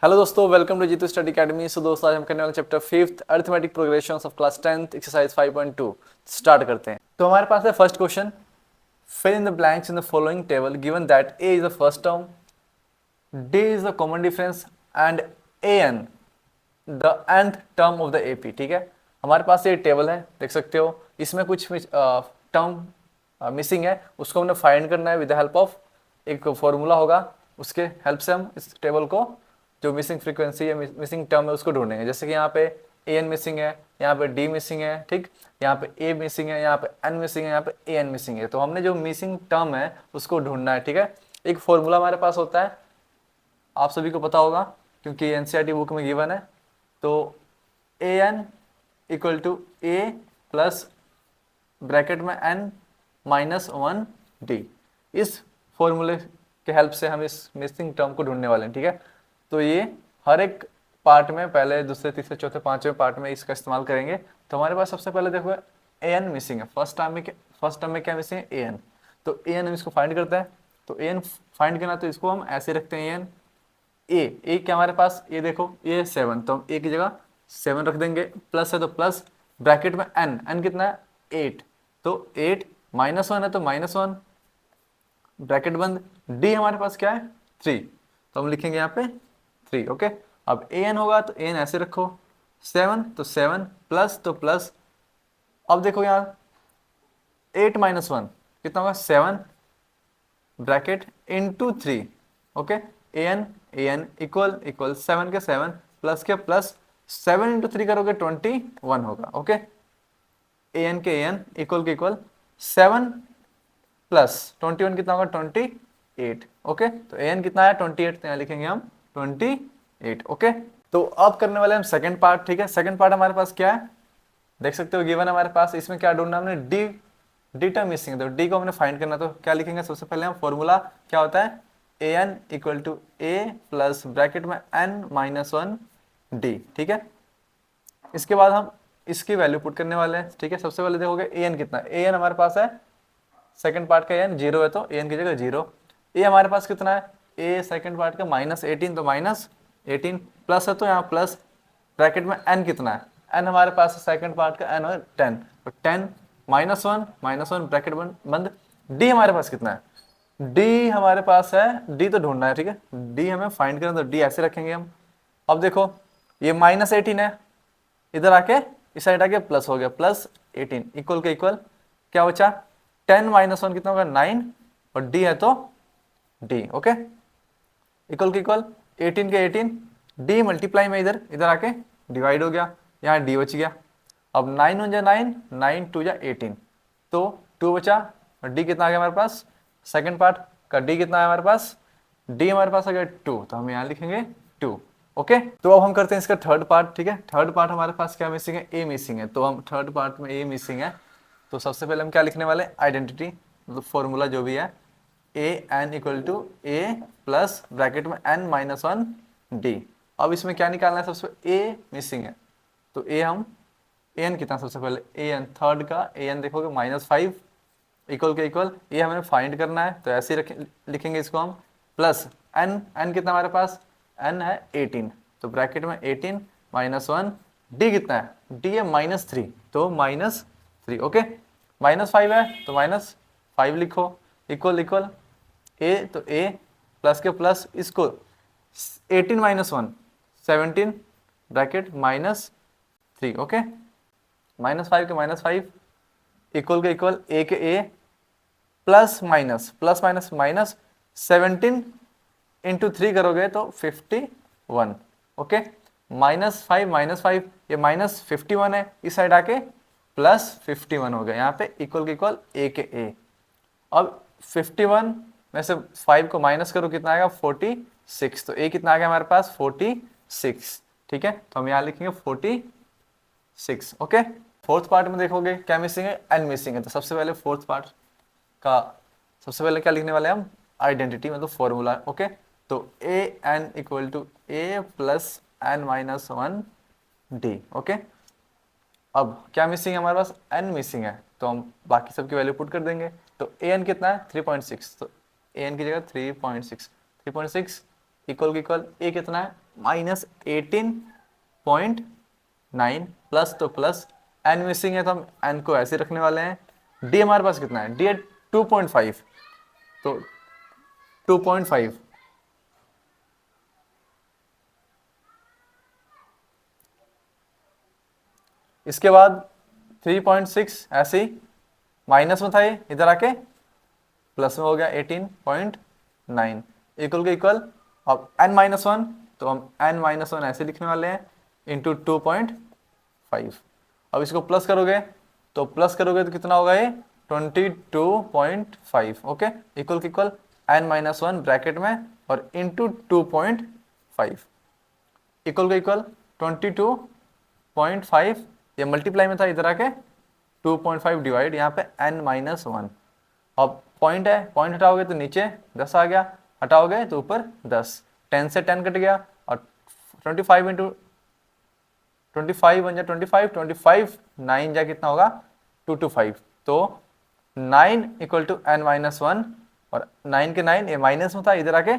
Hello दोस्तों, welcome to Jeetu study academy. So दोस्तों, आज हम करने वाले chapter 5th arithmetic progressions of class 10th exercise 5.2 start करते हैं। तो हमारे पास है first question, fill in the blanks in the following table given that a is the first term, d is the common difference and an the nth term of the ap। ठीक है, हमारे पास ये टेबल है, देख सकते हो। इसमें कुछ टर्म मिसिंग है, उसको हमने फाइंड करना है विद द हेल्प ऑफ एक फॉर्मूला होगा, उसके हेल्प से हम इस टेबल को जो मिसिंग फ्रीक्वेंसी है, मिसिंग टर्म है, उसको ढूंढेंगे। जैसे कि यहाँ पे an मिसिंग है, यहाँ पे d मिसिंग है, ठीक, यहाँ पे a मिसिंग है, यहाँ पे n मिसिंग है, यहाँ पे an मिसिंग है। तो हमने जो मिसिंग टर्म है उसको ढूंढना है। ठीक है, एक फॉर्मूला हमारे पास होता है, आप सभी को पता होगा क्योंकि एनसीईआरटी बुक में गिवन है। तो an equal to a plus bracket में n माइनस 1d। इस फॉर्मूले के हेल्प से हम इस मिसिंग टर्म को ढूंढने वाले हैं। ठीक है, तो ये हर एक पार्ट में, पहले, दूसरे, तीसरे, चौथे, पांचवें पार्ट में इसका इस्तेमाल करेंगे। तो हमारे पास सबसे पहले देखो an मिसिंग है, फर्स्ट टर्म में क्या मिसिंग है, an। तो an हम इसको फाइंड करते हैं। तो an फाइंड करना, तो इसको हम ऐसे रखते हैं, an a क्या हमारे पास, ये देखो ये 7, तो हम a की जगह 7 रख देंगे। प्लस है तो प्लस, ब्रैकेट में n कितना है 8, तो 8 माइनस 1 है तो माइनस 1, ब्रैकेट बंद। d हमारे पास क्या है 3, तो हम लिखेंगे यहाँ पे 3। ओके, अब an होगा तो an ऐसे रखो, 7 तो 7 प्लस तो प्लस। अब देखो यहाँ 8 माइनस 1 कितना होगा 7, bracket into 3। Okay, an equal equal 7 के 7 प्लस के प्लस, 7 इंटू 3 करोगे 21 होगा। ओके, an के an इक्वल के इक्वल 7 प्लस 21 कितना होगा 28। ओके, तो an कितना है 28, तो यहाँ लिखेंगे हम 28। ओके, तो अब करने वाले हम सेकंड पार्ट। ठीक है, सेकंड पार्ट हमारे पास क्या है, देख सकते हो गिवन हमारे पास। इसमें क्या ढूंढना हमने, डी टर्म मिसिंग है, तो डी को हमने फाइंड करना। तो क्या लिखेंगे, सबसे पहले हम फॉर्मूला क्या होता है, an equal to a plus bracket में n माइनस 1d। ठीक है, इसके बाद हम इसकी वैल्यू पुट करने वाले हैं। ठीक है, सबसे पहले देखोगे an कितना है, an हमारे पास है सेकंड पार्ट का an 0 है, तो an की जगह 0। a हमारे पास कितना है, a सेकंड पार्ट का माइनस 18, तो माइनस 18, प्लस है तो यहाँ प्लस, ब्रैकेट में n कितना है, n हमारे पास सेकंड पार्ट का n है 10, तो 10 माइनस 1 ब्रैकेट बंद। d हमारे पास कितना है, d हमारे पास है, d तो ढूंढना है। ठीक है, d हमें फाइंड करना, तो d ऐसे रखेंगे हम। अब देखो ये माइनस 18 है, इधर आके इस साइड आके प्लस हो गया, प्लस 18 इक्वल के इक्वल क्या बचा, 10 माइनस 1 कितना होगा 9, और d है तो d। ओके, इक्वल के इक्वल 18 के 18, d मल्टीप्लाई में इधर इधर आके डिवाइड हो गया, यहाँ d बच गया। अब 9 हो जा 9, 9 2 जा 18, तो 2 बचा, और d कितना आ गया हमारे पास, सेकंड पार्ट का d कितना है हमारे पास, d हमारे पास आ गया 2, तो हम यहाँ लिखेंगे 2। ओके, तो अब हम करते हैं इसका थर्ड पार्ट। ठीक है, थर्ड पार्ट हमारे पास क्या मिसिंग है, a मिसिंग है, तो हम थर्ड पार्ट में a मिसिंग है। तो सबसे पहले हम क्या लिखने वाले, आइडेंटिटी मतलब फॉर्मूला जो भी है, an equal to a plus bracket में n माइनस 1d। अब इसमें क्या निकालना है, सबसे a मिसिंग है, तो a हम an कितना, सबसे पहले an थर्ड का an देखोगे -5 इक्वल के इक्वल ये हमें फाइंड करना है, तो ऐसे लिखेंगे इसको हम, प्लस n कितना हमारे पास, n है 18, तो ब्रैकेट में 18 माइनस 1, d कितना है, d है -3, तो -3। ओके, -5 है तो -5 लिखो, इक्वल इक्वल a, तो a प्लस के प्लस, इसको 18 माइनस 1 17 ब्रैकेट -3। ओके, -5 के -5 इक्वल के इक्वल a के a plus minus minus 17 into 3 करोगे तो 51। ओके, -5 ये -51 है, इस साइड आके +51 हो गया, यहाँ पे इक्वल के इक्वल a के a। अब 51 में से 5 को माइनस करो, कितना आएगा 46, तो a कितना आ गया हमारे पास 46। ठीक है, तो हम यहाँ लिखेंगे 46। ओके, फोर्थ पार्ट में देखोगे क्या मिसिंग है, n मिसिंग है, तो सबसे पहले फोर्थ पार्ट का सबसे पहले क्या लिखने वाले हैं हम, आइडेंटिटी मतलब फॉर्मूला। ओके, तो an equal to a plus n minus 1d। Okay, अब क्या मिसिंग है हमारे पास, n मिसिंग है, तो हम बाकी सबकी वैल्यू पुट कर देंगे। तो an कितना है 3.6, तो an की जगह 3.6 इक्वल की इक्वल a कितना है माइनस 18.9 प्लस तो प्लस, एन मिसिंग है तो हम एन को ऐसे रखने वाले हैं। डी हमारे पास कितना है, डी है 2.5, तो 2.5 इसके बाद 3.6 ऐसे ही माइनस में था, ये इधर आके प्लस में हो गया 18.9 इक्वल के इक्वल। अब n-1 तो हम n-1 ऐसे लिखने वाले हैं इंटू 2.5। अब इसको प्लस करोगे तो कितना होगा ये 22.5, ओके, इक्वल के इक्वल n-1 ब्रैकेट में और इंटू 2.5 इक्वल के इक्वल 22.5, ये मल्टीप्लाई में था इधर आके 2.5 डिवाइड यहाँ पे n-1। अब पॉइंट है, पॉइंट हटाओगे तो नीचे 10 आ गया, हटाओगे तो ऊपर 10, 10 से 10 कट गया और 25 इंटू 25 बन जाए 25, 9 जा कितना होगा 225, तो 9 इक्वल टू n-1 और 9 के 9 ये माइनस में था इधर आके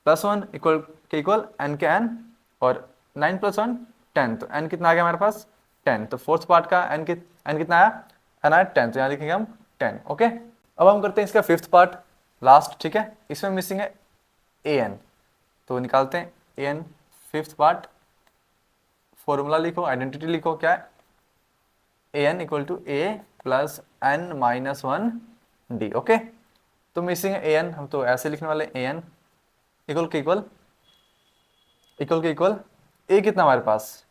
+1 इक्वल के इक्वल n के n और 9 + 1 10, तो n कितना आ गया हमारे पास 10, तो फोर्थ पार्ट का n कितना आया, n आया 10, तो यहाँ लिखेंगे हम 10, ओके। अब हम करते हैं इसका फिफ्थ पार्ट लास्ट, ठीक है, इसमें मिसिंग है an, तो निकालते हैं an फिफ्थ पार्ट। फॉर्मूला लिखो, आइडेंटिटी लिखो, क्या है an equal to a plus n-1 d, okay. तो मिसिंग है an, हम तो ऐसे लिखने वाले an इक्वल के इक्वल a कितना हमारे पास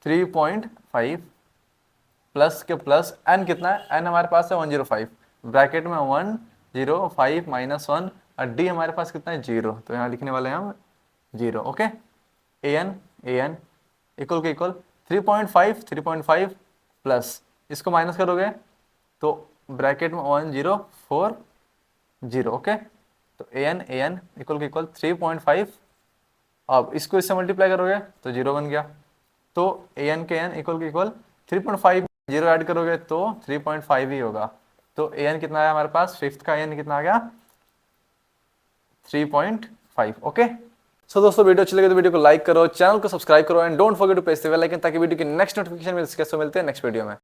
3.5 प्लस के प्लस n कितना है, n हमारे पास है 105 ब्रैकेट में 105 माइनस 1 और d हमारे पास कितना है 0, तो यहाँ लिखने वाले हैं हम 0, ओके। an इक्वल के इक्वल 3.5 प्लस इसको माइनस करोगे तो ब्रैकेट में 1040, ओके। तो an इक्वल के इक्वल 3.5, अब इसको इससे मल्टीप्लाई करोगे तो 0 बन गया, तो an के n इक्वल के इक्वल 3.5, 0 ऐड करोगे तो 3.5 ही होगा, तो an कितना आया हमारे पास, फिफ्थ का an कितना आ गया 3.5, ओके। सो दोस्तों वीडियो अच्छी लगे तो वीडियो को लाइक करो, चैनल को सब्सक्राइब करो and don't forget to press the bell icon ताकि वीडियो की नेक्स्ट नोटिफिकेशन मिल सके। सो मिलते हैं नेक्स्ट वीडियो में।